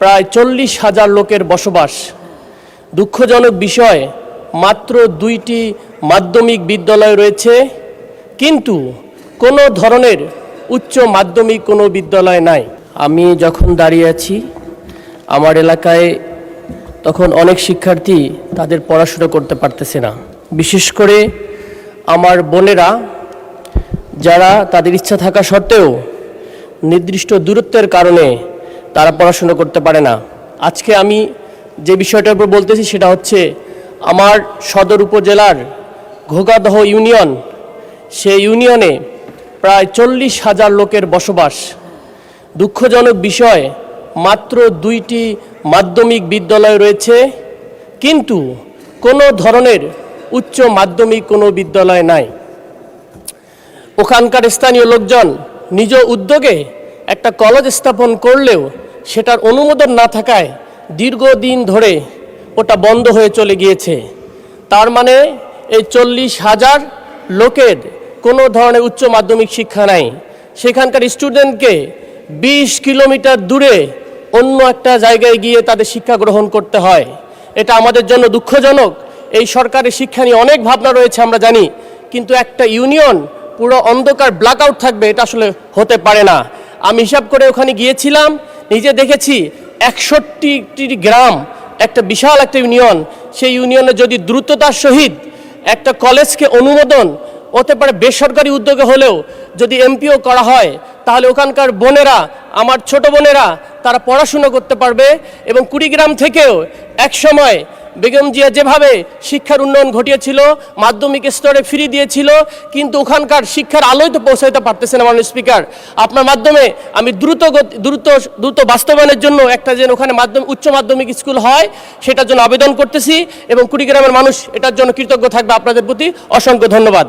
প্রায় 40,000 লোকের বসবাস। দুঃখজনক বিষয়, মাত্র 2টি মাধ্যমিক বিদ্যালয় রয়েছে, কিন্তু কোনো ধরনের উচ্চ মাধ্যমিক কোনো বিদ্যালয় নাই। আমি যখন দাঁড়িয়ে আছি আমার এলাকায়, তখন অনেক শিক্ষার্থী তাদের পড়াশোনা করতে পারতেছে না। বিশেষ করে আমার বোনেরা, যারা তাদের ইচ্ছা থাকা সত্ত্বেও নির্দিষ্ট দূরত্বের কারণে তারা পড়াশোনা করতে পারে না। আজকে আমি যে বিষয়টার উপর বলতেছি সেটা হচ্ছে আমার সদর উপজেলার ঘোগাদহ ইউনিয়ন। সেই ইউনিয়নে প্রায় 40,000 লোকের বসবাস। দুঃখজনক বিষয়, মাত্র 2টি মাধ্যমিক বিদ্যালয় রয়েছে, কিন্তু কোনো ধরনের উচ্চ মাধ্যমিক কোনো বিদ্যালয় নাই। ওখানকার স্থানীয় লোকজন নিজ উদ্যোগে একটা কলেজ স্থাপন করলেও সেটার অনুমোদন না থাকায় দীর্ঘদিন ধরে ওটা বন্ধ হয়ে চলে গিয়েছে। তার মানে এই 40,000 লোকের কোনো ধরনের উচ্চ মাধ্যমিক শিক্ষা নাই। সেখানকার স্টুডেন্টকে 20 কিলোমিটার দূরে অন্য একটা জায়গায় গিয়ে তাদের শিক্ষা গ্রহণ করতে হয়। এটা আমাদের জন্য দুঃখজনক। এই সরকারের শিক্ষা নিয়ে অনেক ভাবনা রয়েছে আমরা জানি, কিন্তু একটা ইউনিয়ন পুরো অন্ধকার ব্ল্যাকআউট থাকবে, এটা আসলে হতে পারে না। আমি হিসাব করে ওখানে গিয়েছিলাম, নিজে দেখেছি 61টি গ্রাম, একটা বিশাল একটা ইউনিয়ন। সেই ইউনিয়নে যদি দ্রুততার সহিত একটা কলেজকে অনুমোদন হতে পারে, বেসরকারি উদ্যোগে হলেও যদি এমপিও করা হয়, তাহলে ওখানকার বোনেরা, আমার ছোট বোনেরা, তারা পড়াশুনো করতে পারবে। এবং কুড়িগ্রাম থেকেও একসময় বেগম জিয়া যেভাবে শিক্ষার উন্নয়ন ঘটিয়েছিল, মাধ্যমিক স্তরে ফ্রি দিয়েছিল, কিন্তু ওখানকার শিক্ষার আলোয় তো পৌঁছাইতে পারতেছে না। মাননীয় স্পিকার, আপনার মাধ্যমে আমি দ্রুত বাস্তবায়নের জন্য একটা যেন ওখানে উচ্চ মাধ্যমিক স্কুল হয়, সেটার জন্য আবেদন করতেছি এবং কুড়িগ্রামের মানুষ এটার জন্য কৃতজ্ঞ থাকবে। আপনাদের প্রতি অসংখ্য ধন্যবাদ।